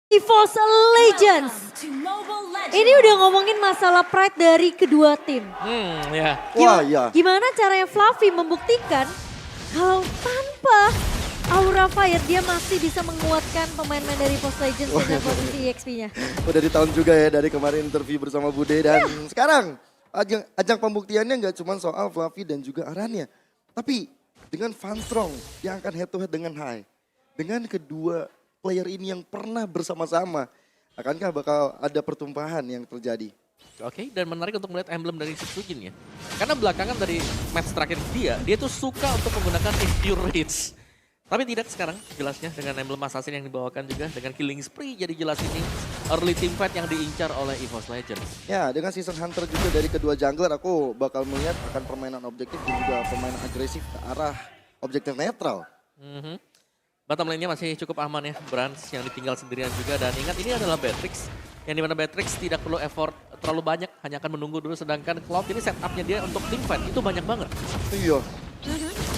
EVOS Legends. Ini udah ngomongin masalah pride dari kedua tim. Ya. Wah ya. Gimana caranya Fluffy membuktikan kalau tanpa Aura Fire dia masih bisa menguatkan pemain-pemain dari EVOS Legends dengan posisi EXP-nya. Udah ditahun juga ya dari kemarin interview bersama Bude dan sekarang ajang pembuktiannya nggak cuma soal Fluffy dan juga Arannya. Tapi dengan Funstrong yang akan head to head dengan Hai. Dengan kedua player ini yang pernah bersama-sama. Akankah bakal ada pertumpahan yang terjadi? Oke, dan menarik untuk melihat emblem dari Sujin ya. Karena belakangan dari match terakhir dia tuh suka untuk menggunakan Impure Rage. Tapi tidak sekarang jelasnya dengan emblem assassin yang dibawakan juga. Dengan killing spree jadi jelas ini early team fight yang diincar oleh EVOS Legends. Ya dengan season hunter juga dari kedua jungler aku bakal melihat akan permainan objektif dan juga permainan agresif ke arah objektif netral. Bottom lane-nya masih cukup aman ya, Brands yang ditinggal sendirian juga. Dan ingat ini adalah Beatrix, yang dimana Beatrix tidak perlu effort terlalu banyak, hanya akan menunggu dulu. Sedangkan Cloud ini setupnya dia untuk team fight, itu banyak banget. Iya.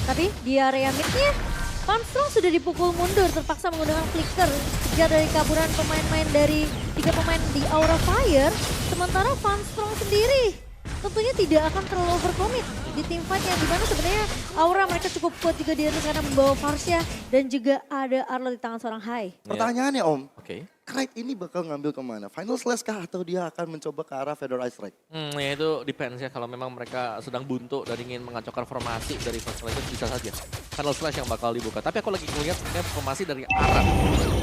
Tapi di area mid-nya, Funstrong sudah dipukul mundur, terpaksa menggunakan flicker. Kejar dari kaburan pemain-pemain dari 3 pemain di Aura Fire. Sementara Funstrong sendiri tentunya tidak akan terlalu overcommit di tim fight yang dimana sebenarnya Aura mereka cukup kuat juga di atas karena membawa Varsha dan juga ada Arlo di tangan seorang Hai. Pertanyaannya Om, Oke. Krite ini bakal ngambil kemana? Final Slash kah atau dia akan mencoba ke arah Fedor Ice Strike? Ya itu depends ya, kalau memang mereka sedang buntu dan ingin mengacaukan formasi dari EVOS Legends bisa saja. Final Slash yang bakal dibuka, tapi aku lagi ngeliat sebenarnya formasi dari Aran.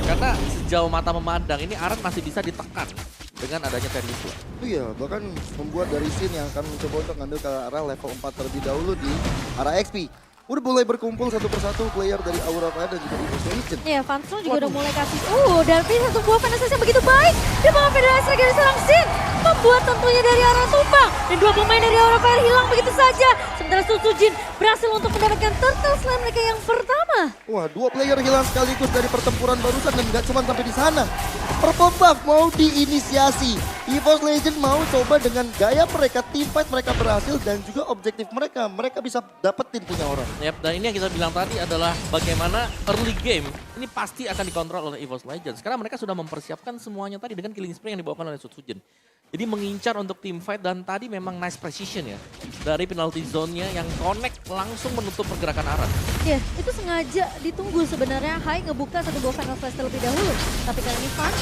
Karena sejauh mata memandang ini Aran masih bisa ditekan dengan adanya Terius. Iya, bahkan membuat dari Sin yang akan mencoba untuk ngambil ke arah level 4 terlebih dahulu di arah XP. Udah mulai berkumpul satu persatu player dari Aura Fire dan juga EVOS Legends. Iya, Funstrong juga udah mulai kasih dan satu buah penetrasi yang begitu baik. Dia bawa Federasi Strike dari seorang Sin. Membuat tentunya dari arah tumbang. Dan 2 pemain dari Aura Fire hilang begitu saja. Sementara Sujin berhasil untuk mendapatkan Turtle Slam mereka yang pertama. Wah, 2 player hilang sekaligus dari pertempuran barusan dan nggak cuma sampai di sana. Purple buff mau diinisiasi. EVOS Legends mau coba dengan gaya mereka, team fight mereka berhasil dan juga objektif mereka. Mereka bisa dapetin punya orang. Yap, dan ini yang kita bilang tadi adalah bagaimana early game ini pasti akan dikontrol oleh EVOS Legends. Karena mereka sudah mempersiapkan semuanya tadi dengan killing spree yang dibawakan oleh Sujin. Jadi mengincar untuk team fight dan tadi memang nice precision ya. Dari penalty zone-nya yang connect langsung menutup pergerakan Aran. Ya, itu sengaja ditunggu sebenarnya. Hai ngebuka satu buah final flash terlebih dahulu. Tapi kali ini Fun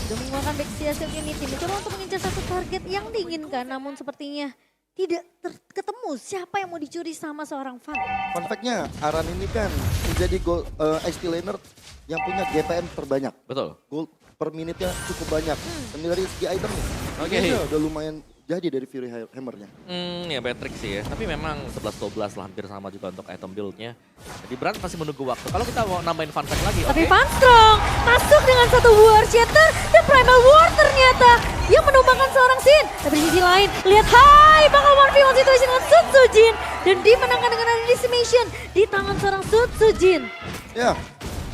sudah mengeluarkan backseat unity. Mencoba untuk mengincar satu target yang diinginkan. Namun sepertinya tidak ketemu siapa yang mau dicuri sama seorang Fun. Fun fact-nya, Aran ini kan menjadi XP laner yang punya GPM terbanyak. Betul. Gold per menitnya cukup banyak. Dan dari segi item nih, Oke. ini udah lumayan jadi dari Fury Hammer-nya. Ya Beatrix sih ya, tapi memang 11-12 lah hampir sama juga untuk item build-nya. Jadi Brand masih menunggu waktu. Kalau kita mau nambahin fun fact lagi, Tapi oke. Funstrong masuk dengan satu buah Shatter dan Primal War ternyata yang menumbangkan seorang Sin. Tapi di sisi lain, lihat Hai bakal 1v1 situation dengan Sujin dan dimenangkan dengan ada Decimation di tangan seorang Sujin. Ya,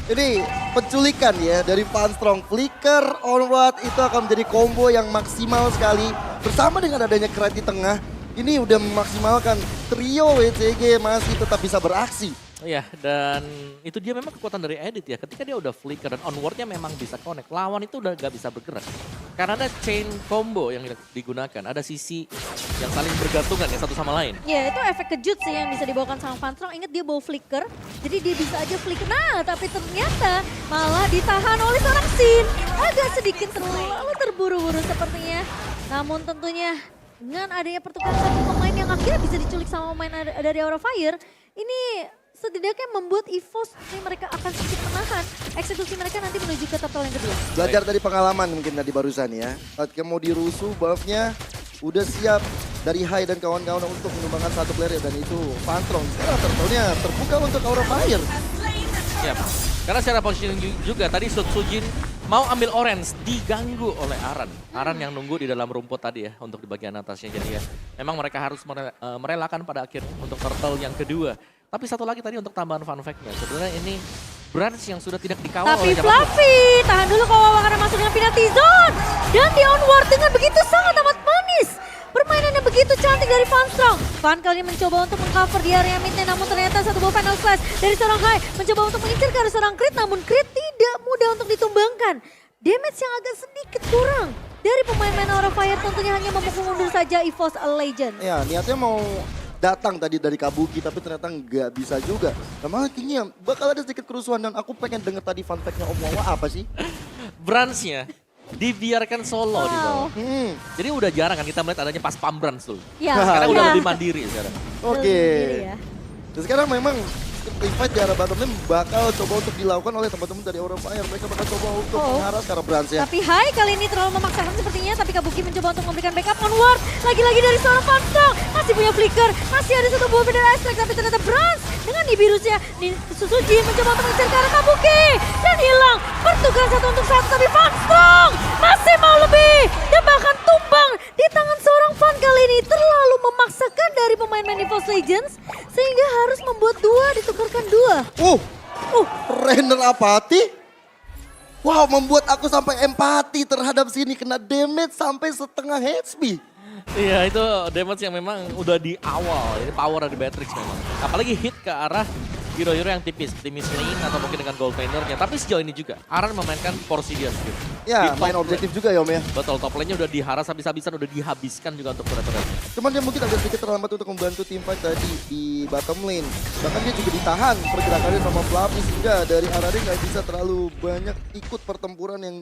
ini penculikan ya dari Funstrong. Flicker onward itu akan menjadi combo yang maksimal sekali. Bersama dengan adanya Krite di tengah, ini udah memaksimalkan trio WCG masih tetap bisa beraksi. Iya, dan itu dia memang kekuatan dari Edit ya. Ketika dia udah flicker dan onwardnya memang bisa connect. Lawan itu udah gak bisa bergerak. Karena ada chain combo yang digunakan. Ada sisi yang saling bergantungan ya satu sama lain. Ya itu efek kejut sih yang bisa dibawakan sama Funstrong. Ingat dia bawa flicker, jadi dia bisa aja flicker. Nah tapi ternyata malah ditahan oleh seorang Sin. Agak sedikit terlalu terburu-buru sepertinya. Namun tentunya dengan adanya pertukaran satu pemain yang akhirnya bisa diculik sama pemain dari Aura Fire. Ini setidaknya membuat EVOS ini mereka akan sedikit menahan eksekusi mereka nanti menuju ke turtle yang kedua. Belajar dari pengalaman mungkin tadi barusan ya. Ketika mau dirusuh buffnya udah siap dari Hai dan kawan-kawan untuk menumbangkan satu player dan itu Funstrong. Sekarang turtle-nya terbuka untuk Aura Fire. Siap. Karena secara positioning juga tadi Sujin mau ambil orange diganggu oleh Aran. Aran yang nunggu di dalam rumput tadi ya untuk di bagian atasnya. Jadi ya memang mereka harus merelakan pada akhirnya untuk turtle yang kedua. Tapi satu lagi tadi untuk tambahan fun fact-nya. Sebenarnya ini Branch yang sudah tidak dikawal Tapi oleh siapapun. Fluffy tahan dulu kalau karena masuk dengan penalty zone. Dan di onward dengan begitu sangat amat manis. Permainan yang begitu cantik dari Funstrong. Fun kali ini mencoba untuk mengcover di area midnya, namun ternyata satu buah final slash dari seorang Hai mencoba untuk mengincar ke arah seorang Crit, namun Crit tidak mudah untuk ditumbangkan. damage yang agak sedikit kurang. Dari pemain-pemain Aura Fire tentunya hanya memukul mundur saja EVOS Legends. Ya, niatnya mau datang tadi dari Kabuki tapi ternyata nggak bisa juga. Nah, makanya bakal ada sedikit kerusuhan dan aku pengen denger tadi fun fact-nya Om Wawa apa sih? Brans-nya dibiarkan solo di bawah. Jadi udah jarang kan kita melihat adanya pas pam Brans tuh. Ya, Sekarang ya. udah lebih mandiri sekarang. Oke. Lebih mandiri ya. Dan sekarang memang invite di arah bottom lane bakal coba untuk dilakukan oleh teman-teman dari Aura Fire. Mereka bakal coba untuk mengharas ke arah Brans ya. Tapi Hai kali ini terlalu memaksakan sepertinya. Tapi Kabuki mencoba untuk memberikan backup onward. Lagi-lagi dari seorang Funstrong. Masih punya flicker. Masih ada satu buah beda aspek. Tapi ternyata Brans dengan Nibirusnya. Susujin mencoba untuk mengejar ke arah Kabuki. Dan hilang. Bertukar satu untuk satu. Tapi Funstrong masih mau lebih. Dan bahkan tumbang di tangan seorang Fan kali ini. Terlalu memaksakan dari pemain-pemain EVOS Legends. Sehingga harus membuat dua ditukarkan dua. Trainer apati? Wow, membuat aku sampai empati terhadap sini. Kena damage sampai setengah HP. Iya itu damage yang memang udah di awal. Ini power dari Beatrix memang. Apalagi hit ke arah hero-hero yang tipis. Seperti Miss Lane atau mungkin dengan Gold Laner-nya. Tapi sejauh ini juga Aran memainkan porsi dia sendiri. Ya, Di main top objektif juga ya Om ya. Betul, top lane-nya udah diharas habis-habisan, udah dihabiskan juga untuk turret-turretnya. Cuman dia mungkin agak sedikit terlambat untuk membantu tim fight tadi di bottom lane. Bahkan dia juga ditahan pergerakannya sama Fluffy sehingga dari Arade nggak bisa terlalu banyak ikut pertempuran yang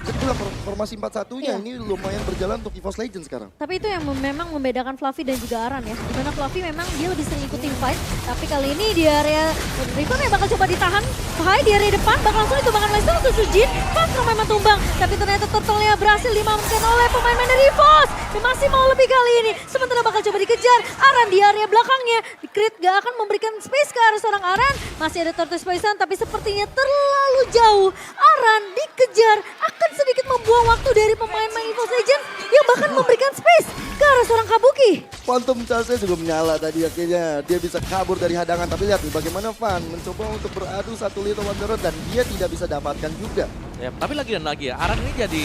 kedua formasi 4-1-nya. Iya. Ini lumayan berjalan untuk EVOS Legends sekarang. Tapi itu yang memang membedakan Fluffy dan juga Aran ya. Dimana Fluffy memang dia lebih sering ikutin fight. Tapi kali ini di area Riven yang bakal coba ditahan. Hai di area depan bakal langsung ditumbangkan oleh Sung Susujin. Pastro memang tumbang. Tapi ternyata turtle-nya berhasil dimakamkan oleh pemain-pemain dari EVOS. Dan masih mau lebih kali ini. Sementara bakal coba dikejar. Aran di area belakangnya. Di crit gak akan memberikan space ke arah seorang Aran. Masih ada Tortoise Poison tapi sepertinya terlalu jauh. Aran dikejar. Akan sedikit membuang waktu dari pemain-pemain EVOS Legends. Yang bahkan memberikan space ke arah seorang Kabuki. Phantom Charge-nya juga menyala tadi akhirnya. Dia bisa kabur dari hadangan. Tapi lihat nih bagaimana Van mencoba untuk beradu satu Little Wanderer dan dia tidak bisa dapatkan juga. Ya, tapi lagi dan lagi ya, Aran ini jadi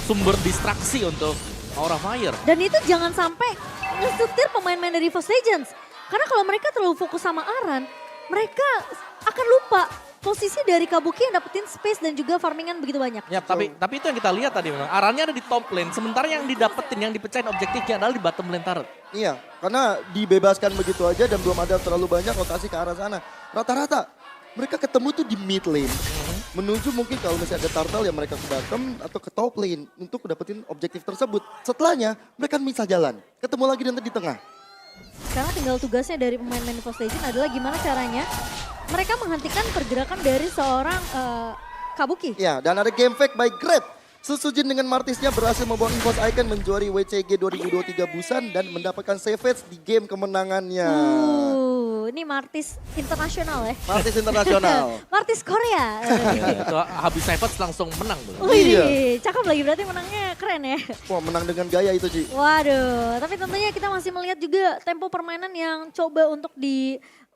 sumber distraksi untuk Aura Fire. Dan itu jangan sampai ngesetir pemain-pemain dari EVOS Legends. Karena kalau mereka terlalu fokus sama Aran, mereka akan lupa posisi dari Kabuki yang dapetin space dan juga farmingan begitu banyak. Ya, tapi itu yang kita lihat tadi memang. Arannya ada di top lane, sementara yang didapetin, yang dipecahin objektifnya adalah di bottom lane turret. Iya, karena dibebaskan begitu aja dan belum ada terlalu banyak rotasi ke arah sana. Rata-rata mereka ketemu tuh di mid lane. Menuju mungkin kalau misalnya ada turtle ya mereka ke bottom atau ke top lane untuk dapetin objektif tersebut. Setelahnya mereka misah jalan, ketemu lagi nanti di tengah. Sekarang tinggal tugasnya dari pemain-pemain EVOS Legends adalah gimana caranya mereka menghentikan pergerakan dari seorang Kabuki. Ya, dan ada game fake by Grab. Susujin dengan Martisnya berhasil membawa EVOS Icon menjuari WCG 2023 Busan dan mendapatkan savage di game kemenangannya. Ini Martis internasional ya. Martis internasional. Martis Korea. Ya, itu habis savage langsung menang tuh. Wih, Iya. cakep lagi berarti menangnya keren ya. Wah, menang dengan gaya itu, Ci. Waduh, tapi tentunya kita masih melihat juga tempo permainan yang coba untuk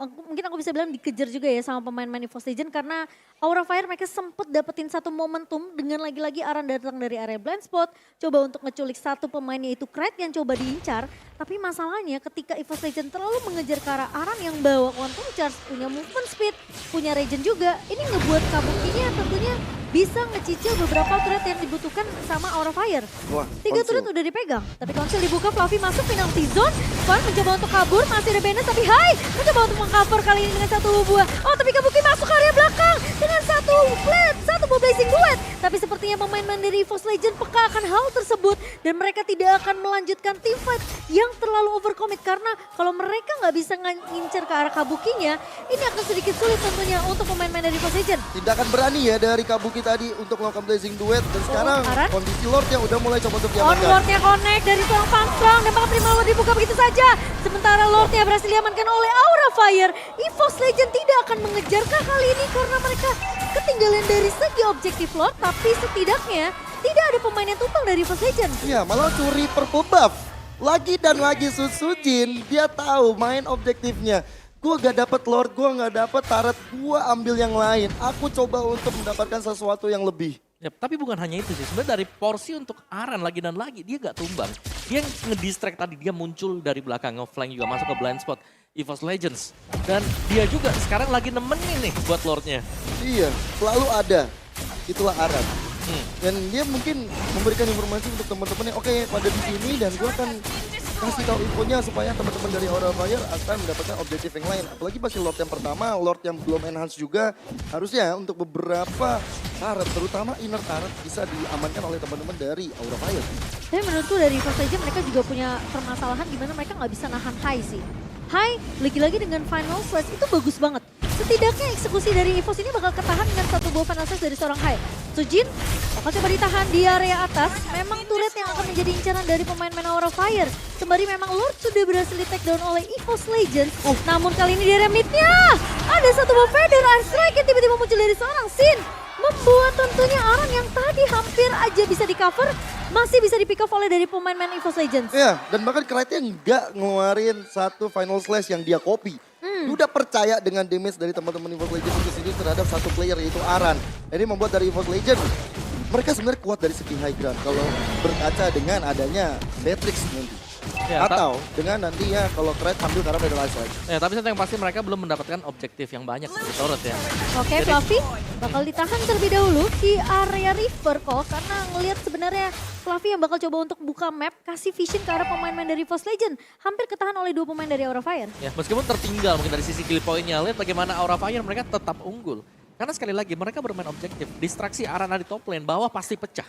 mungkin aku bisa bilang dikejar juga ya sama pemain-pemain EVOS Legends karena Aura Fire mereka sempet dapetin satu momentum dengan lagi-lagi Aran datang dari area blind spot, coba untuk ngeculik satu pemainnya itu Krait yang coba diincar, tapi masalahnya ketika EVOS Legends terlalu mengejar ke arah Aran yang bawa quantum charge, punya movement speed, punya regen juga, ini ngebuat Kabukinya tentunya bisa ngecicil beberapa turret yang dibutuhkan sama Aura Fire. Wah, 3 konsul. turret udah dipegang, tapi konsil dibuka, Fluffy masuk penalty zone, Fan mencoba untuk kabur, masih ada Benes tapi Hai mencoba untuk mengcover kali ini dengan satu buah. Oh tapi Kabuki masuk ke area belakang dengan satu buah blazing duet. Tapi sepertinya pemain-pemain dari EVOS Legends peka akan hal tersebut dan mereka tidak akan melanjutkan team fight yang terlalu overcommit karena kalau mereka nggak bisa ngincer ke arah Kabukinya, ini akan sedikit sulit tentunya untuk pemain-pemain dari EVOS Legends. Tindakan berani ya dari Kabuki tadi untuk melakukan blazing duet dan sekarang Aran? kondisi Lordnya udah mulai coba untuk diamankan. Lordnya connect dari seorang Funstrong dan bakal terima Lord dibuka begitu saja. Sementara Lordnya berhasil diamankan oleh Aura Fire. EVOS Legends tidak akan mengejarkah kali ini karena mereka ketinggalan dari segi objektif Lord. Tapi setidaknya tidak ada pemain yang tumbang dari EVOS Legends. Iya, malah curi purple buff. Lagi dan lagi Susujin, dia tahu main objektifnya. Gue gak dapet Lord, gue gak dapet turret, gue ambil yang lain. Aku coba untuk mendapatkan sesuatu yang lebih. Ya, tapi bukan hanya itu sih, sebenarnya dari porsi untuk Aran lagi dan lagi, dia gak tumbang. Dia yang ngedistract tadi, dia muncul dari belakang, nge-flank juga masuk ke blind spot EVOS Legends. Dan dia juga sekarang lagi nemenin nih buat Lordnya. Iya, selalu ada. Itulah Aran. Dan dia mungkin memberikan informasi untuk teman-temannya, oke pada di sini dan gue akan kasih tahu infonya supaya teman-teman dari Aura Fire akan mendapatkan objektif yang lain. Apalagi masih Lord yang pertama, Lord yang belum enhance juga. Harusnya untuk beberapa turret, terutama inner turret bisa diamankan oleh teman-teman dari Aura Fire. Tapi menurutku dari Evo saja mereka juga punya permasalahan di mana mereka nggak bisa nahan high sih. High, lagi-lagi dengan Final Slash itu bagus banget. Setidaknya eksekusi dari EVOS ini bakal ketahan dengan satu buah Final Slash dari seorang High. Sujin bakal coba ditahan di area atas. Memang turret yang akan menjadi incaran dari pemain-pemain Aura Fire. Sembari memang Lord sudah berhasil di take down oleh EVOS Legends. Namun kali ini di area mid-nya ada satu buah Feather Ice Strike yang tiba-tiba muncul dari seorang Sin. Membuat tentunya Aran yang tadi hampir aja bisa di cover, masih bisa di pick off oleh dari pemain-pemain EVOS Legends. Iya, dan bahkan Krite nggak ngeluarin satu Final Slash yang dia copy. Dia udah percaya dengan damage dari teman-teman EVOS Legends itu sendiri terhadap satu player yaitu Aran. Ini membuat dari EVOS Legends, mereka sebenarnya kuat dari segi high ground kalau berkaca dengan adanya Matrix nanti. Ya, Atau dengan nanti ya kalau Krite ambil karena Feather Ice Strike. Ya, tapi satu yang pasti mereka belum mendapatkan objektif yang banyak dari turret ya. Oke, Fluffy bakal ditahan terlebih dahulu di area river kok. Karena ngelihat sebenarnya Fluffy yang bakal coba untuk buka map, kasih vision ke arah pemain-pemain dari EVOS Legend. Hampir ketahan oleh dua pemain dari Aura Fire. Ya, meskipun tertinggal mungkin dari sisi kill point-nya, lihat bagaimana Aura Fire mereka tetap unggul. Karena sekali lagi mereka bermain objektif. Distraksi Arana di top lane, bawah pasti pecah.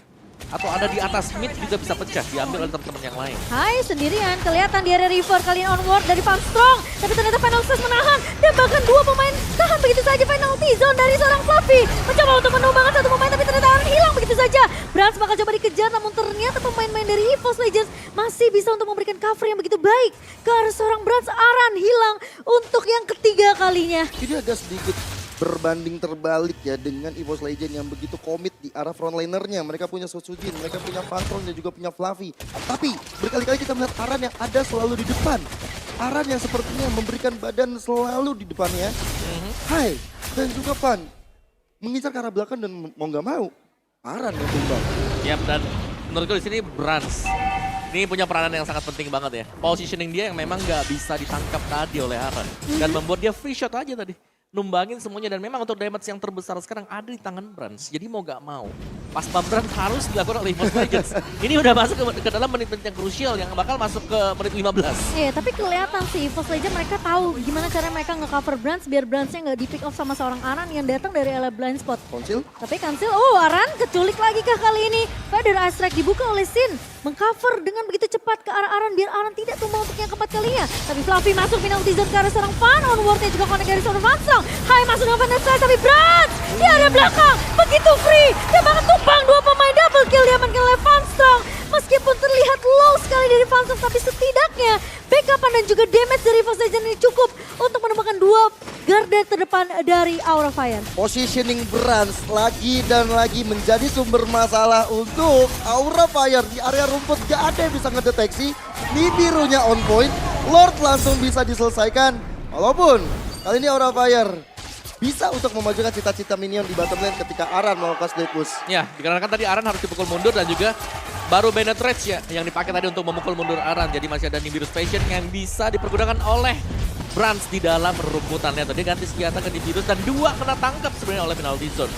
Atau ada di atas mid juga bisa pecah, diambil oleh teman-teman yang lain. Hai, sendirian kelihatan di area river kali ini onward dari Van Strong. Tapi ternyata Final Slash menahan dan bahkan dua pemain tahan begitu saja. Penalty zone dari seorang Fluffy. Mencoba untuk menumbangkan satu pemain tapi ternyata Aran hilang begitu saja. Brans bakal coba dikejar namun ternyata pemain-pemain dari EVOS Legends masih bisa untuk memberikan cover yang begitu baik ke arah seorang Brans. Aran hilang untuk yang ketiga kalinya. Jadi agak sedikit berbanding terbalik ya dengan EVOS Legend yang begitu komit di arah frontlinernya. Mereka punya Sojin, mereka punya Pantron dan juga punya Fluffy. Tapi berkali-kali kita melihat Aran yang ada selalu di depan. Aran yang sepertinya memberikan badan selalu di depannya. Hai, dan juga Pan mengincar ke arah belakang dan mau nggak mau Aran yang tumbang. Yap, dan menurutku di sini Brans ini punya peranan yang sangat penting banget ya. Positioning dia yang memang nggak bisa ditangkap tadi oleh Aran. Dan membuat dia free shot aja tadi. Numbangin semuanya dan memang untuk damage yang terbesar sekarang ada di tangan Brans. Jadi mau gak mau, pas Brans harus dilakukan oleh EVOS Legends. Ini udah masuk ke dalam menit-menit yang krusial yang bakal masuk ke menit 15. Iya, tapi kelihatan sih EVOS Legends mereka tahu gimana cara mereka nge-cover Brans biar Bransnya nggak di pick off sama seorang Aran yang datang dari area blind spot. Konsil? Tapi Kansil, Aran keculik lagi kah kali ini? Feather Ice Strike dibuka oleh Sin. Mengcover dengan begitu cepat ke arah Aran biar Aran tidak tumbang untuk yang keempat kalinya. Tapi Fluffy masuk penalty zone ke arah seorang Fan. Onwardnya juga connect dari seorang Van Strong. Hai masuk dengan Feather Strike tapi Brans di area belakang. Begitu free. Dia banget tumbang dua pemain double kill diamankan oleh Van Strong. Meskipun terlihat low sekali dari Van Strong tapi setidaknya backupan dan juga damage dari EVOS Legends ini cukup untuk menemukan dua garda terdepan dari Aura Fire. Positioning Brans lagi dan lagi menjadi sumber masalah untuk Aura Fire. Di area rumput gak ada yang bisa ngedeteksi. Ini birunya on point. Lord langsung bisa diselesaikan. Walaupun kali ini Aura Fire bisa untuk memajukan cita-cita minion di bottom lane ketika Aran melakukan split push. Ya, dikarenakan tadi Aran harus dipukul mundur dan juga baru Bennett Rage ya yang dipakai tadi untuk memukul mundur Aran. Jadi masih ada Nimbirus Passion yang bisa dipergunakan oleh Brans di dalam rumputannya. Tadi ganti senjata ke Nimbirus dan dua kena tangkap sebenarnya oleh penalty zone.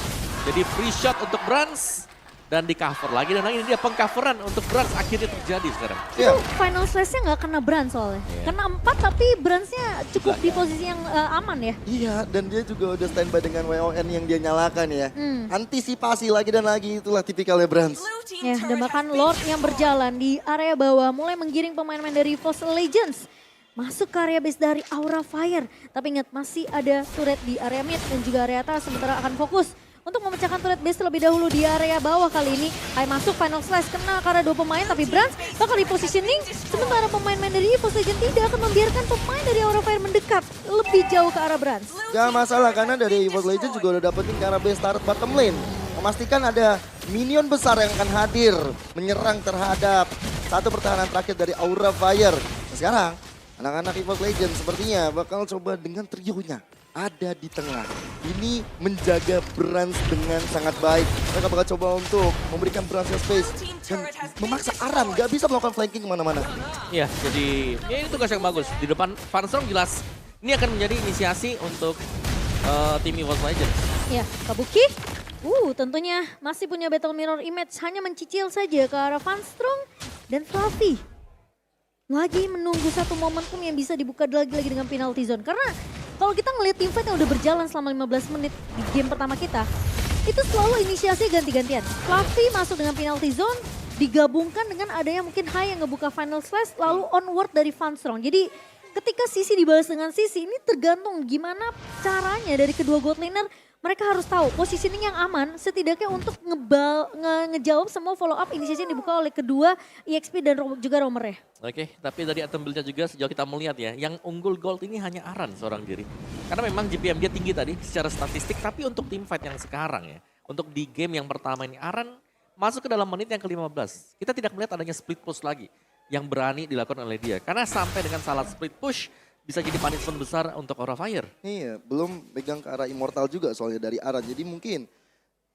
Jadi free shot untuk Brans dan di cover lagi dan lagi ini dia pengcoveran untuk Brans akhirnya terjadi sekarang. Itu final slash-nya nggak kena Brans soalnya. Kena 4 tapi Bransnya cukup di posisi yang aman ya. Iya, dan dia juga udah standby dengan WON yang dia nyalakan ya. Antisipasi lagi dan lagi, itulah tipikalnya Brans. Ya, dan bahkan Lord yang berjalan di area bawah mulai menggiring pemain-pemain dari EVOS Legends. Masuk ke area base dari Aura Fire. Tapi ingat masih ada turret di area mid dan juga area atas sementara akan fokus untuk memecahkan turret base terlebih dahulu di area bawah kali ini. Hai masuk final slash kena karena dua pemain tapi Brans bakal repositioning. Sementara pemain-pemain dari EVOS Legends tidak akan membiarkan pemain dari Aura Fire mendekat lebih jauh ke arah Brans. Gak masalah karena dari EVOS Legends juga udah dapetin ke arah base turret bottom lane. Memastikan ada minion besar yang akan hadir menyerang terhadap satu pertahanan terakhir dari Aura Fire. Nah, sekarang anak-anak EVOS Legends sepertinya bakal coba dengan trionya ada di tengah. Ini menjaga Brans dengan sangat baik. Mereka bakal coba untuk memberikan Bransnya space dan memaksa Aran gak bisa melakukan flanking kemana-mana. Iya, jadi ya ini tugas yang bagus. Di depan Van Strong jelas ini akan menjadi inisiasi untuk tim EVOS Legends. Ya, Kabuki Tentunya masih punya battle mirror image, hanya mencicil saja ke arah Funstrong dan Fluffy. Lagi menunggu satu momentum yang bisa dibuka lagi dengan penalty zone. Karena kalau kita ngelihat teamfight yang udah berjalan selama 15 menit di game pertama kita, itu selalu inisiasi ganti-gantian. Fluffy masuk dengan penalty zone, digabungkan dengan adanya mungkin Hai yang ngebuka final slash, lalu onward dari Funstrong. Jadi ketika Sisi dibalas dengan Sisi, ini tergantung gimana caranya dari kedua god laner. Mereka harus tahu positioning yang aman setidaknya untuk ngejawab semua follow up inisiasi yang dibuka oleh kedua EXP dan juga Romer ya. Oke, tapi dari item build-nya juga sejauh kita melihat ya, yang unggul gold ini hanya Aran seorang diri. Karena memang GPM dia tinggi tadi secara statistik, tapi untuk teamfight yang sekarang ya, untuk di game yang pertama ini Aran masuk ke dalam menit yang ke-15. Kita tidak melihat adanya split push lagi yang berani dilakukan oleh dia. Karena sampai dengan salah split push, bisa jadi punishment besar untuk Aura Fire. Iya, belum pegang ke arah Immortal juga soalnya dari Aran. Jadi mungkin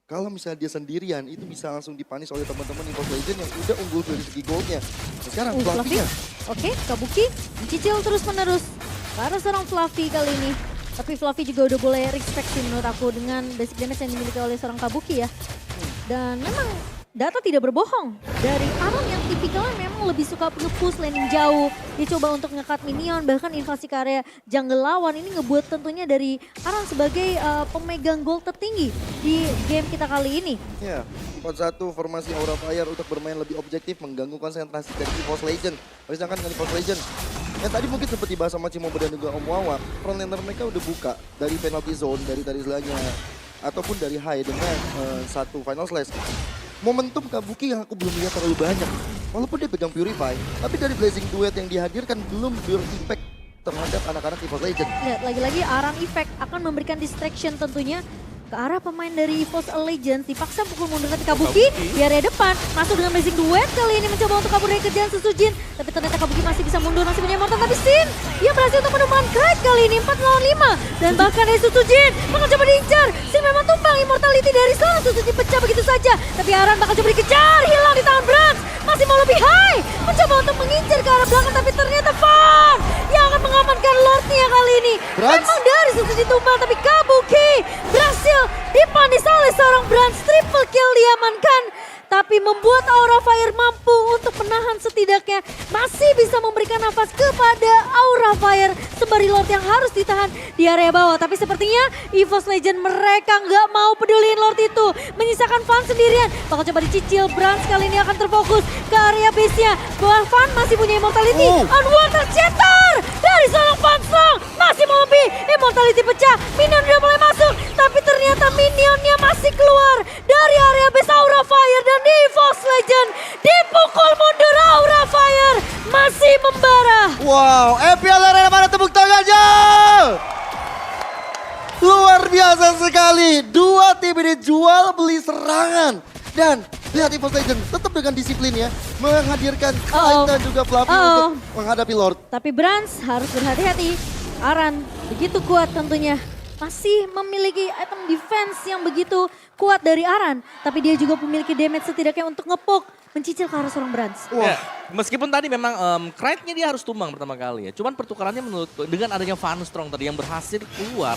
kalau misalnya dia sendirian itu bisa langsung dipanis oleh teman-teman EVOS Legend yang udah unggul dari segi goldnya. Sekarang Fluffy-nya. Oke, Kabuki mencicil terus-menerus ke arah seorang Fluffy kali ini. Tapi Fluffy juga udah boleh respect sih menurut aku dengan basic damage yang dimiliki oleh seorang Kabuki ya. Dan memang data tidak berbohong. Dari Aran yang tipikalnya memang lebih suka nge-push laning jauh. Dia coba untuk nge-cut minion, bahkan invasi ke area jungle lawan. Ini ngebuat tentunya dari Aran sebagai pemegang gold tertinggi di game kita kali ini. Ya, satu formasi Aura Fire untuk bermain lebih objektif, mengganggu konsentrasi dari EVOS Legend. Sedangkan dengan EVOS Legend, yang tadi mungkin sempat dibahas sama Cimomo dan juga Om Wawa, front laner mereka udah buka dari penalty zone, dari Tarizlanya, ataupun dari Hai dengan satu final slash. Momentum Kabuki yang aku belum lihat terlalu banyak. Walaupun dia pegang Purify, tapi dari Blazing Duet yang dihadirkan belum berimpact terhadap anak-anak EVOS Legend. Lihat, lagi-lagi Aran Effect akan memberikan distraction tentunya ke arah pemain dari EVOS Legends. Dipaksa pukul mundur tapi Kabuki di area depan. Masuk dengan Blazing Duet, kali ini mencoba untuk kabur dari kejaran Susujin. Tapi ternyata Kabuki masih bisa mundur, masih punya Immortal. Tapi Sin, dia berhasil untuk menemukan Kite kali ini 4 lawan 5. Dan bahkan dari Susujin bakal coba diincar. Sin memang tumbang, immortality dari sana Susujin pecah begitu saja. Tapi Aran bakal coba dikejar, hilang di tangan Brans. Masih mau lebih high, mencoba untuk mengincar ke arah belakang. Tapi ternyata Fan yang akan mengamankan Lordnya kali ini. Brans. Memang dari Susujin tumbang, tapi Kabuki berhasil dipanis oleh seorang Brans. Triple kill diamankan. Tapi membuat Aura Fire mampu untuk menahan setidaknya. Masih bisa memberikan nafas kepada Aura Fire. Sembari Lord yang harus ditahan di area bawah. Tapi sepertinya EVOS Legend mereka nggak mau peduliin Lord itu. Menyisakan Fan sendirian. Bakal coba dicicil. Brans kali ini akan terfokus ke area base-nya. Bahwa Fan masih punya immortality. Unward tercetar dari seorang Funstrong. Masih mau lebih. Immortality pecah. Minion udah mulai masuk. Tapi ternyata minionnya masih keluar dari area base Aura Fire. Dan EVOS Legend dipukul mundur. Aura Fire masih membara. Wow, FPL Arena mana tepuk tangannya? Luar biasa sekali. Dua tim ini jual beli serangan. Dan lihat EVOS Legend tetap dengan disiplin ya. Menghadirkan Kite dan juga Fluffy untuk menghadapi Lord. Tapi Brans harus berhati-hati. Aran begitu kuat tentunya. Masih memiliki item defense yang begitu kuat dari Aran. Tapi dia juga memiliki damage setidaknya untuk ngepoke. Mencicil ke arah seorang Brans. Ya, meskipun tadi memang Kite-nya dia harus tumbang pertama kali ya. Cuman pertukarannya menurutku dengan adanya Funstrong tadi yang berhasil keluar.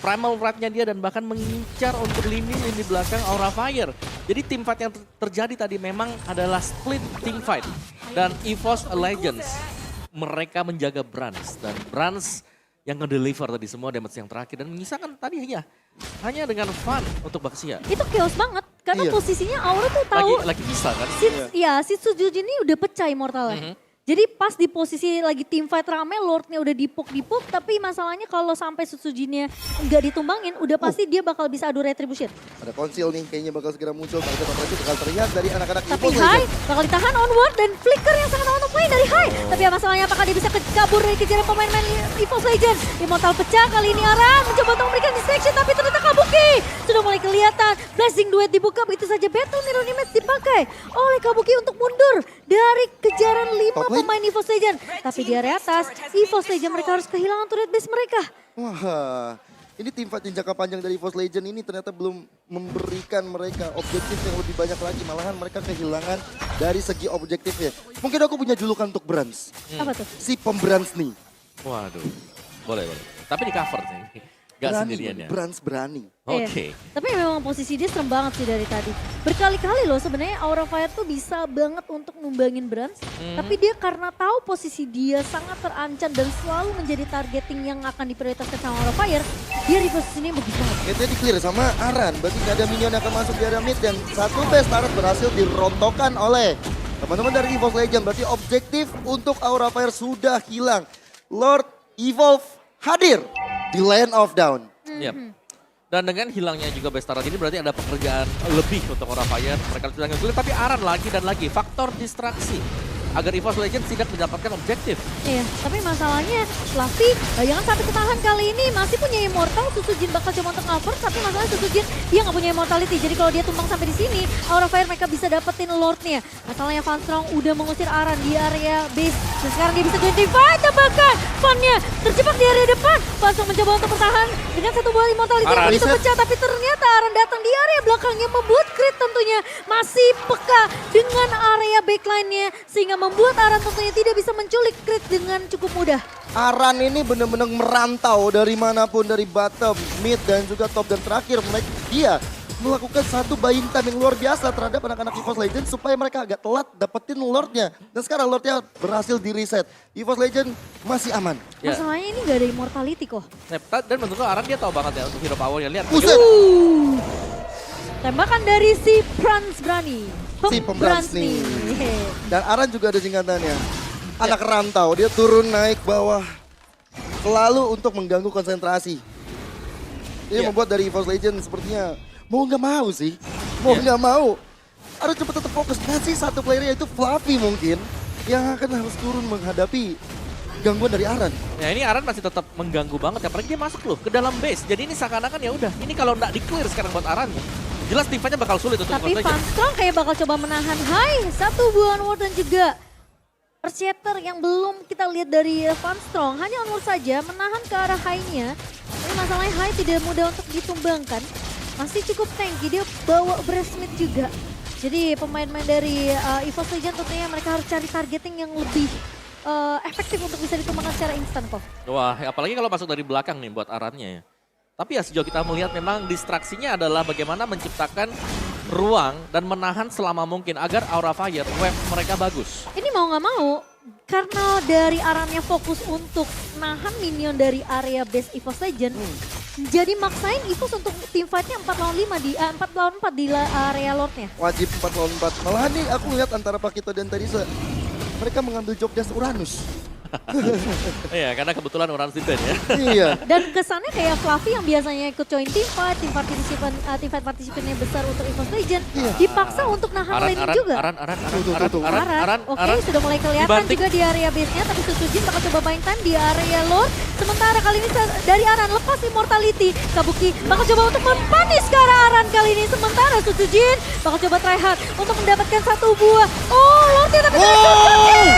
Primal Ride-nya dia dan bahkan mengincar untuk lini belakang Aura Fire. Jadi team fight yang terjadi tadi memang adalah split team fight. Dan EVOS Legends mereka menjaga Brans. Dan Brans yang nge-deliver tadi semua damage yang terakhir. Dan menyisakan tadi hanya dengan Fun untuk Baxia. Itu chaos banget. Karena Iya. posisinya Aura tuh tahu. Lagi bisa kan? Si Susujin ini udah pecah immortalnya. Jadi pas di posisi lagi team fight rame, Lordnya udah dipuk, tapi masalahnya kalau sampai Susujinnya nggak ditumbangin, udah pasti dia bakal bisa adu retribution. Ada konsil nih, kayaknya bakal segera muncul. Tapi bakal terlihat dari anak-anak Tapi EVOS Hai Legend. bakal ditahan onward dan flicker yang sangat on play dari Hai. Tapi masalahnya apakah dia bisa kabur dari kejaran pemain-pemain EVOS Legend? Immortal pecah kali ini Aran mencoba untuk memberikan distraction tapi ternyata Kabuki. Sudah mulai kelihatan, Blazing Duet dibuka begitu saja Battle Mirror Image dipakai oleh Kabuki untuk mundur dari kejaran 5 pemain EVOS Legend. Tapi di area atas, EVOS Legend mereka harus kehilangan turret base mereka. Wah, ini tim fight yang jangka panjang dari EVOS Legend ini ternyata belum memberikan mereka objektif yang lebih banyak lagi. Malahan mereka kehilangan dari segi objektifnya. Mungkin aku punya julukan untuk Brans. Apa tuh? Si pemberans nih. Waduh, boleh. Tapi di cover sih. Gak berani, sendirian ya? Brans berani. Oke. Tapi memang posisi dia serem banget sih dari tadi. Berkali-kali loh sebenarnya Aura Fire tuh bisa banget untuk numbangin Brans. Tapi dia karena tahu posisi dia sangat terancam dan selalu menjadi targeting yang akan diprioritaskan sama Aura Fire. Dia di posisi ini bagus banget. Itu di clear sama Aran, berarti gak ada minion yang akan masuk di area mid dan satu base turret berhasil dirontokkan oleh teman-teman dari EVOS Legend. Berarti objektif untuk Aura Fire sudah hilang. Lord Evolve hadir di Land of Down. Yap. Dan dengan hilangnya juga Bestara ini berarti ada pekerjaan lebih untuk Aura Fire. Mereka sudah ngesulit, tapi Aran lagi dan lagi. Faktor distraksi agar EVOS Legends tidak mendapatkan objektif. Iya, tapi masalahnya Fluffy jangan sampai ketahan kali ini. Masih punya Immortal, Susujin bakal coba untuk cover. Tapi masalahnya Susujin dia nggak punya Immortality. Jadi kalau dia tumbang sampai di sini, Aura Fire mereka bisa dapetin Lordnya. Masalahnya Fanstrong udah mengusir Aran di area base. Dan sekarang dia bisa identify tembakan. Funnya terjebak di area depan. Fanstrong mencoba untuk bertahan dengan satu buah Immortality yang Aran. begitu pecah. Tapi ternyata Aran datang di area belakangnya membuat crit tentunya. Masih peka dengan area backline-nya. Sehingga membuat Aran tentunya tidak bisa menculik crit dengan cukup mudah. Aran ini benar-benar merantau dari manapun, dari bottom, mid, dan juga top. Dan terakhir dia melakukan satu buying time yang luar biasa terhadap anak-anak EVOS Legends supaya mereka agak telat dapetin Lordnya. Dan sekarang Lordnya berhasil di reset. EVOS Legends masih aman. Ya. Masalahnya ini gak ada Immortality kok. Dan menurut Aran dia tahu banget ya untuk hero power ya. Lihat. Buset. Tembakan dari si Brans Brani. Si Pembrans nih. Dan Aran juga ada singkatannya. Anak rantau, dia turun naik bawah. Selalu untuk mengganggu konsentrasi. Ini Ya. membuat dari EVOS Legends sepertinya mau nggak mau sih. Mau nggak mau. Harus cepat tetap fokus. Ngasih satu player yaitu Fluffy mungkin. Yang akan harus turun menghadapi gangguan dari Aran. Ya ini Aran masih tetap mengganggu banget ya. Apalagi dia masuk loh ke dalam base. Jadi ini seakan-akan ya udah. Ini kalau nggak di-clear sekarang buat Aran. Jelas teamfightnya bakal sulit untuk Tapi EVOS Legends. Fanstrong kayak bakal coba menahan high. Satu buah onward dan juga Earthshatter yang belum kita lihat dari Fanstrong. Hanya onward saja menahan ke arah high-nya. Tapi masalahnya high tidak mudah untuk ditumbangkan. Masih cukup tanky, dia bawa Breastmate juga. Jadi pemain-pemain dari EVOS Legends tentunya mereka harus cari targeting yang lebih efektif untuk bisa ditumbangkan secara instan kok. Wah, apalagi kalau masuk dari belakang nih buat Arannya ya. Tapi ya sejauh kita melihat memang distraksinya adalah bagaimana menciptakan ruang dan menahan selama mungkin agar Aura Fire wave mereka bagus. Ini mau nggak mau, karena dari Arannya fokus untuk nahan minion dari area base EVOS Legend, jadi maksain EVOS untuk team fight-nya 4 lawan 5 di 4 lawan 4 di area Lord-nya. Wajib 4 lawan 4. Malahan nih aku lihat antara Pakito dan Teresa. Mereka mengambil job desk Uranus. Iya, karena kebetulan orang Sinten ya. Iya. Dan kesannya kayak Fluffy yang biasanya ikut join team fight partisipannya besar untuk EVOS Legend, dipaksa untuk nahan laning juga. Aran. Oke, sudah mulai kelihatan Dibanting. juga di area base-nya, tapi Susujin bakal coba buying time di area Lord. Sementara kali ini dari Aran lepas Immortality, Kabuki bakal coba untuk mempanis ke arah Aran kali ini. Sementara Susujin bakal coba try hard untuk mendapatkan satu buah. Oh, Lordnya tapi Susujin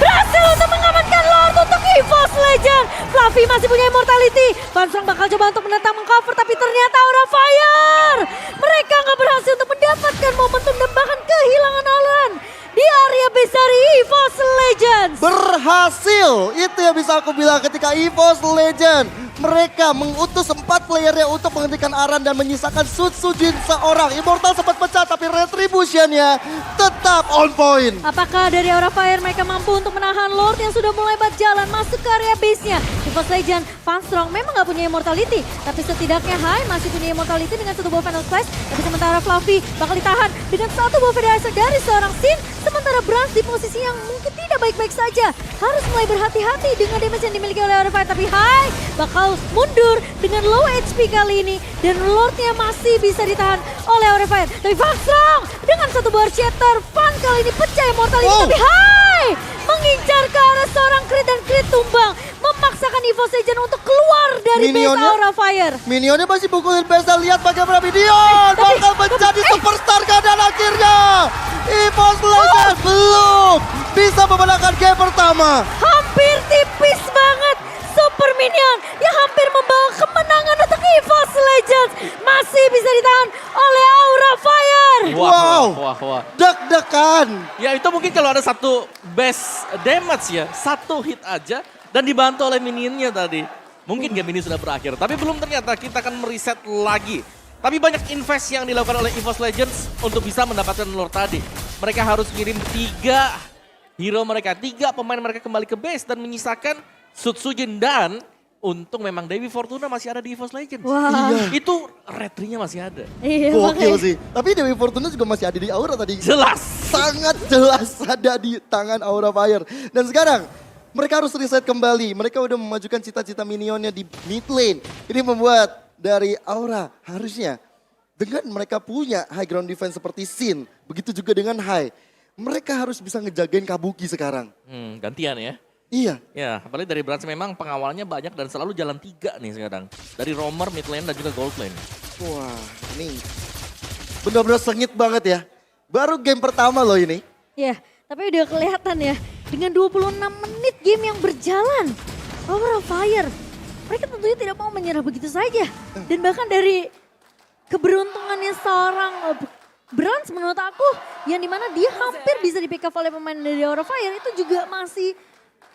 berhasil untuk mengamankan Lord untuk EVOS Legend. Fluffy masih punya Immortality. Fanstrong bakal coba untuk menentang mengcover, tapi ternyata Aura Fire. Mereka nggak berhasil untuk mendapatkan momentum dan bahkan kehilangan Alan di area base dari EVOS Legends. Berhasil, itu yang bisa aku bilang ketika EVOS Legend. Mereka mengutus 4 playernya untuk menghentikan Aran dan menyisakan Susujin seorang. Immortal sempat pecah tapi retributionnya tetap on point. Apakah dari Aura Fire mereka mampu untuk menahan Lord yang sudah mulai berjalan masuk ke area base-nya? EVOS Legend, Fanstrong memang nggak punya Immortality, tapi setidaknya Hai masih punya Immortality dengan satu buah Final Splash. Tapi sementara Fluffy bakal ditahan dengan satu buah Federasi dari seorang Sin. Sementara Brans di posisi yang mungkin tidak baik-baik saja. Harus mulai berhati-hati dengan damage yang dimiliki oleh Aura Fire. Tapi Hai bakal mundur dengan low HP kali ini. Dan Lordnya masih bisa ditahan oleh Aura Fire. Tapi Fanstrong dengan satu buah Shatter. Fun kali ini pecah Immortality. Tapi Hai mengincar ke arah seorang crit dan crit tumbang. Memaksakan EVOS Legend untuk keluar dari base Minionnya- Aura Fire. Minionnya masih pukulin Besta, lihat bagaimana Minion bakal menjadi superstar dan akhirnya EVOS Legends belum bisa memenangkan game pertama. Hampir tipis banget. Super Minion yang hampir membawa kemenangan untuk EVOS Legends. Masih bisa ditahan oleh Aura Fire. Wow. Wah. Deg-degan. Ya itu mungkin kalau ada satu base damage ya, satu hit aja dan dibantu oleh minionnya tadi. Mungkin game ini sudah berakhir, tapi belum ternyata kita akan mereset lagi. Tapi banyak invest yang dilakukan oleh EVOS Legends untuk bisa mendapatkan lore tadi. Mereka harus kirim 3 hero mereka, 3 pemain mereka kembali ke base dan menyisakan Sutsujin dan untung memang Dewi Fortuna masih ada di EVOS Legends. Wah. Iya. Itu red-nya masih ada. Iya, Gokil makanya. sih. Tapi Dewi Fortuna juga masih ada di Aura tadi. Jelas. Sangat jelas ada di tangan Aura Fire. Dan sekarang mereka harus reset kembali. Mereka udah memajukan cita-cita minionnya di mid lane. Ini membuat dari Aura harusnya dengan mereka punya high ground defense seperti Sin. Begitu juga dengan High. Mereka harus bisa ngejagain Kabuki sekarang. Gantian ya. Iya. Ya, apalagi dari Brans memang pengawalnya banyak dan selalu jalan 3 nih sekarang. Dari roamer, mid lane dan juga gold lane. Wah ini benar-benar sengit banget ya. Baru game pertama loh ini. Ya, tapi udah kelihatan ya. Dengan 26 menit game yang berjalan. Aura Fire. Mereka tentunya tidak mau menyerah begitu saja. Dan bahkan dari keberuntungannya seorang Brans menurut aku. Yang dimana dia hampir bisa di pick up oleh pemain dari Aura Fire. Itu juga masih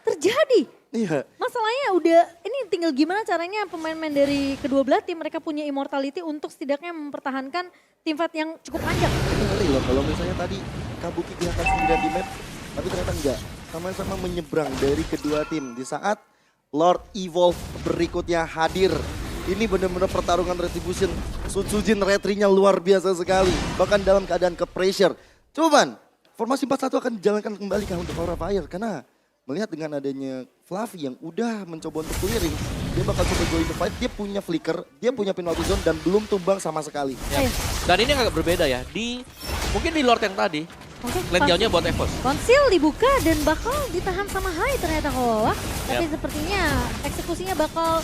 terjadi. Iya. Masalahnya udah ini tinggal gimana caranya pemain-pemain dari kedua belah tim mereka punya immortality untuk setidaknya mempertahankan tim fight yang cukup panjang. Ngeri loh kalau misalnya tadi Kabuki kelihatan sendirian di map. Tapi ternyata enggak. Sama-sama menyeberang dari kedua tim di saat Lord Evolve berikutnya hadir. Ini benar-benar pertarungan retribution. Sutsujin retrinya luar biasa sekali. Bahkan dalam keadaan ke pressure. Cuman formasi 4-1 akan dijalankan kembali kah untuk Aura Fire. Karena melihat dengan adanya Fluffy yang udah mencoba untuk clearing. Dia bakal coba go into fight. Dia punya flicker, dia punya penalty zone dan belum tumbang sama sekali. Ya. Dan ini agak berbeda ya. Mungkin di Lord yang tadi, Oke, lane jauhnya buat EVOS. Konsil dibuka dan bakal ditahan sama Hai ternyata Kowawa. Tapi sepertinya eksekusinya bakal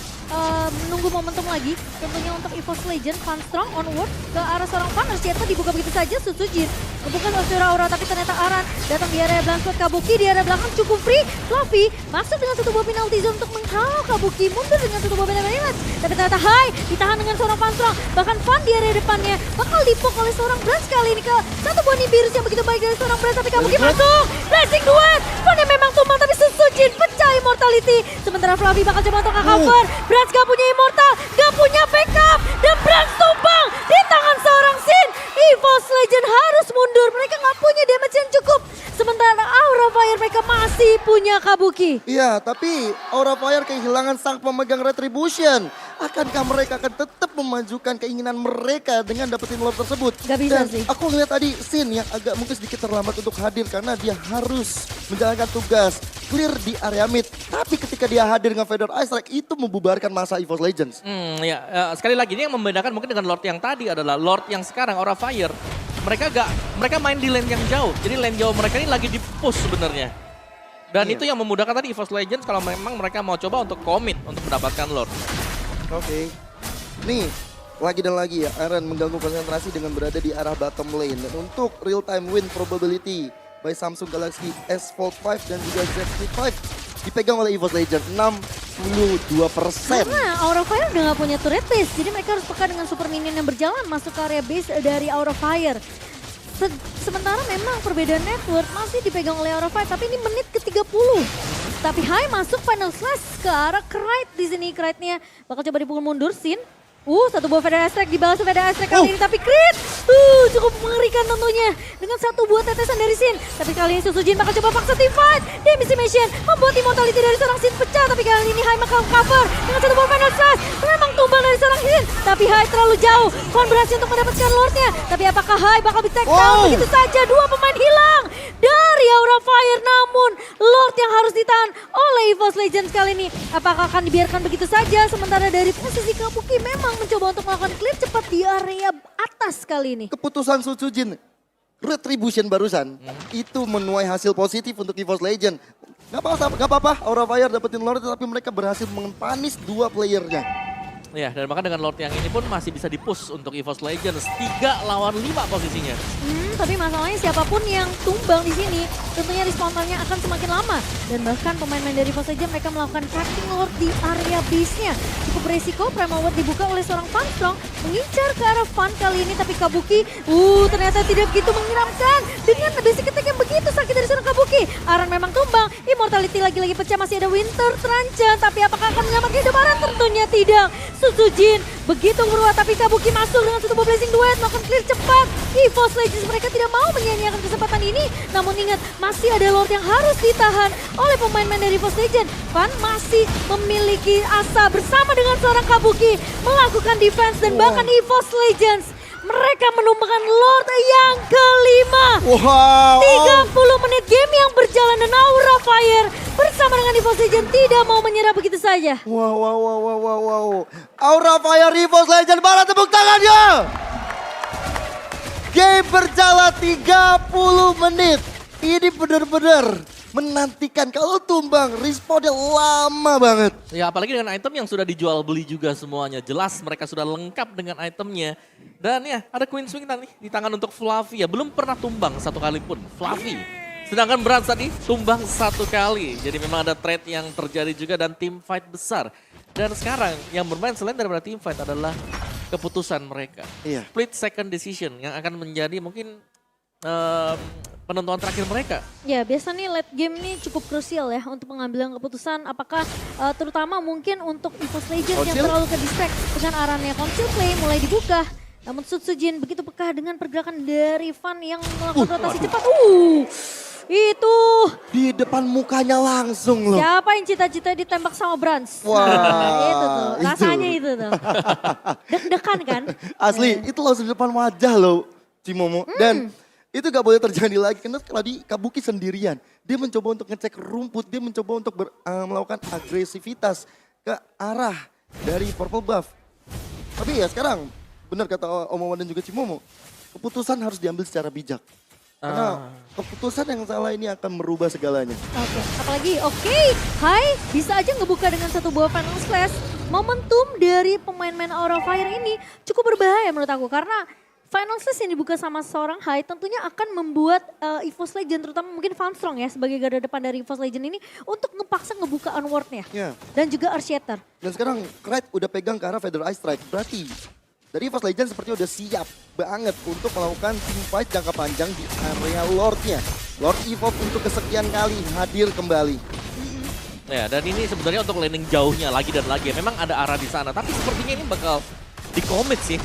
menunggu momentum lagi. Tentunya untuk EVOS Legend, Fan Strong onward ke arah seorang Fan. Ternyata dibuka begitu saja Sutsujin. Bukan Osura Aura tapi ternyata Aran datang di area Blankspot Kabuki. Di area belakang cukup free. Fluffy masuk dengan satu buah penalty zone untuk menghalau Kabuki. Mundur dengan satu buah penalty zone. Tapi ternyata Hai ditahan dengan seorang Fan Strong. Bahkan Fan di area depannya bakal dipok oleh seorang Brans kali ini ke satu buah Nimbirus yang begitu baik dari seorang Brans. Tapi Kabuki masuk. Blessing duet. Fan yang memang tumbang tapi Sutsujin pecah immortality. Sementara Fluffy bakal coba untuk nge-cover. Brans gak punya immortal, gak punya backup. Dan Brans tumbang di tangan seorang Sin. EVOS Legend harus mundur. Mereka gak punya damage yang cukup. Sementara Aura Fire mereka masih punya Kabuki. Iya, tapi Aura Fire kehilangan sang pemegang retribution. Akankah mereka akan tetap memajukan keinginan mereka dengan dapetin lore tersebut? Gak bisa Dan sih. aku lihat tadi Sin yang agak mungkin sedikit terlambat untuk hadir karena dia harus menjalankan tugas clear di area mid. Tapi ketika dia hadir dengan Feather Ice Strike itu membubarkan masa EVOS Legends. Sekali lagi ini yang membedakan mungkin dengan Lord yang tadi adalah Lord yang sekarang Aura Fire. Mereka main di lane yang jauh. Jadi lane jauh mereka ini lagi di push sebenarnya. Dan Iya. itu yang memudahkan tadi EVOS Legends kalau memang mereka mau coba untuk commit untuk mendapatkan Lord. Oke. Nih, lagi dan lagi ya, Aaron mengganggu konsentrasi dengan berada di arah bottom lane. Dan untuk real time win probability by Samsung Galaxy S Fold 5 dan juga Z Flip 5 dipegang oleh EVOS Legends 62%. Karena Aura Fire udah gak punya turret base. Jadi mereka harus peka dengan super minion yang berjalan masuk ke area base dari Aura Fire. Sementara memang perbedaan network masih dipegang oleh Aura Fire. Tapi ini menit ke-30. Tapi Hai masuk final slash ke arah Krait di sini. Kraitnya bakal coba dipukul mundur, Sin. Satu buah Feather Ice Strike dibalas Feather Ice Strike kali ini. Tapi crit. Cukup mengerikan tentunya. Dengan satu buah tetesan dari Sin. Tapi kali ini Sutsujin bakal coba paksa team fight. Decimation membuat immortality dari seorang Sin pecah. Tapi kali ini Hai bakal cover dengan satu buah Feather Slash. Memang tumbang dari seorang Sin. Tapi Hai terlalu jauh. Fan berhasil untuk mendapatkan Lordnya. Tapi apakah Hai bakal di take down? Begitu saja dua pemain hilang dari Aura Fire. Namun Lord yang harus ditahan oleh EVOS Legends kali ini. Apakah akan dibiarkan begitu saja? Sementara dari posisi Kabuki memang mencoba untuk melakukan clear cepat di area atas kali ini. Keputusan Sutsujin retribution barusan itu menuai hasil positif untuk EVOS Legend. Gak apa-apa, Aura Fire dapetin Lord tapi mereka berhasil mempanis dua playernya. Ya, dan bahkan dengan Lord yang ini pun masih bisa di-push untuk EVOS Legends. 3 lawan 5 posisinya. Tapi masalahnya siapapun yang tumbang di sini, tentunya respawn time-nya akan semakin lama. Dan bahkan pemain-pemain dari EVOS Legends mereka melakukan tracking Lord di area base-nya. Cukup beresiko, Primal Ward dibuka oleh seorang Fan Strong. Mengincar ke arah Fan kali ini, tapi Kabuki, ternyata tidak begitu menyeramkan. Dengan basic attack yang begitu begitu sakit dari seorang Kabuki. Aran memang tumbang, Immortality lagi-lagi pecah, masih ada Winter Tranchen. Tapi apakah akan menyelamatkan hidup Aran? Tentunya tidak. Sutsujin begitu beruat, tapi Kabuki masuk dengan satu Blazing Duet, melakukan clear cepat. EVOS Legends mereka tidak mau menyia-nyiakan kesempatan ini. Namun ingat, masih ada Lord yang harus ditahan oleh pemain-pemain dari EVOS Legends. Van masih memiliki asa bersama dengan seorang Kabuki melakukan defense dan bahkan EVOS Legends mereka menumbangkan Lord yang kelima. Wow. 30 menit game yang berjalan dan Aura Fire bersama dengan EVOS Legends tidak mau menyerah begitu saja. Wow. Aura Fire EVOS Legends, mana tepuk tangannya? Game berjalan 30 menit. Ini benar-benar menantikan. Kalau tumbang, respawnnya lama banget. Ya apalagi dengan item yang sudah dijual beli juga semuanya. Jelas mereka sudah lengkap dengan itemnya. Dan ya ada Queen Swing tadi di tangan untuk Fluffy ya. Belum pernah tumbang satu kali pun Fluffy. Sedangkan Brans tadi tumbang satu kali. Jadi memang ada trade yang terjadi juga dan team fight besar. Dan sekarang yang bermain selain daripada team fight adalah keputusan mereka. Iya. Split second decision yang akan menjadi mungkin penentuan terakhir mereka. Ya biasa nih late game ini cukup krusial ya untuk pengambilan keputusan. Apakah terutama mungkin untuk EVOS Legends yang Conceal? terlalu ke distract dengan arannya Conceal Play mulai dibuka. Namun Sutsujin begitu peka dengan pergerakan dari Van yang melakukan rotasi cepat. Itu Di depan mukanya langsung loh. siapa yang cita-cita ditembak sama Brans? Wah, Itu tuh, itu. rasanya itu tuh. Deg-degan kan? Asli, itu langsung di depan wajah loh Cimomo. Dan itu gak boleh terjadi lagi karena tadi Kabuki sendirian. Dia mencoba untuk ngecek rumput, dia mencoba untuk melakukan agresivitas ke arah dari purple buff. Tapi ya sekarang, benar kata Omomo dan juga Cimomo, keputusan harus diambil secara bijak. Karena keputusan yang salah ini akan merubah segalanya. Oke, apalagi Hai bisa aja ngebuka dengan satu buah Final Slash. Momentum dari pemain-pemain Aura Fire ini cukup berbahaya menurut aku karena Final Slash yang dibuka sama seorang Hai tentunya akan membuat EVOS Legend terutama mungkin Farmstrong ya sebagai garda depan dari EVOS Legend ini untuk ngepaksa ngebuka Onward-nya. Ya. Dan juga Earthshatter. Dan sekarang Knight udah pegang ke arah Feather Ice Strike. Berarti dari EVOS Legends sepertinya udah siap banget untuk melakukan team fight jangka panjang di area Lord-nya. Lord Evolve untuk kesekian kali hadir kembali. Ya dan ini sebenarnya untuk laning jauhnya lagi dan lagi. Memang ada arah di sana tapi sepertinya ini bakal di-commit sih.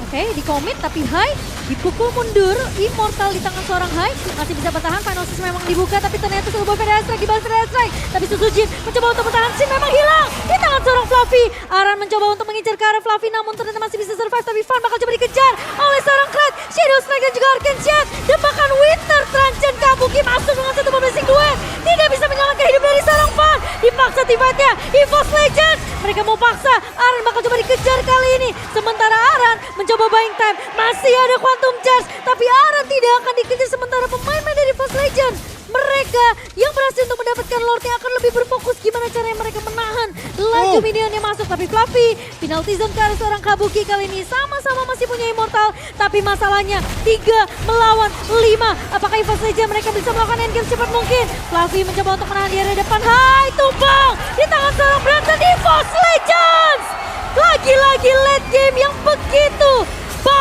Oke, di-commit tapi Hai dipukul mundur. Immortal di tangan seorang Hai. Masih bisa bertahan, Final Slash memang dibuka tapi ternyata sebuah Feather Strike dibalas Feather Strike. Tapi Sutsujin mencoba untuk bertahan, Shin memang hilang di tangan seorang Fluffy. Aran mencoba untuk mengincar ke arah Fluffy namun ternyata masih bisa survive. Tapi Van bakal coba dikejar oleh seorang Krat. Shadow Strike dan juga Arcane Shot. Dan bahkan Winter Tranchen Kabuki masuk dengan satu Blazing Duet. Tidak bisa menyelamatkan hidup dari seorang Van. Dipaksa tiba-tiba EVOS Legends. Mereka mau paksa, Aran bakal coba dikejar kali ini. Sementara Aran mencoba buying time, masih ada Quantum Charge. Tapi Aran tidak akan dikejar sementara pemain-pemain dari EVOS Legends. Mereka yang berhasil untuk mendapatkan Lord yang akan lebih berfokus gimana caranya mereka menahan laju minion yang masuk. Tapi Fluffy, penalty zone ke arah seorang Kabuki kali ini sama-sama masih punya Immortal. Tapi masalahnya 3 melawan 5. Apakah EVOS Legends mereka bisa melakukan endgame cepat mungkin? Fluffy mencoba untuk menahan di area depan. Hai, tumbang di tangan seorang Brand dan EVOS Legends. Lagi-lagi late game yang begitu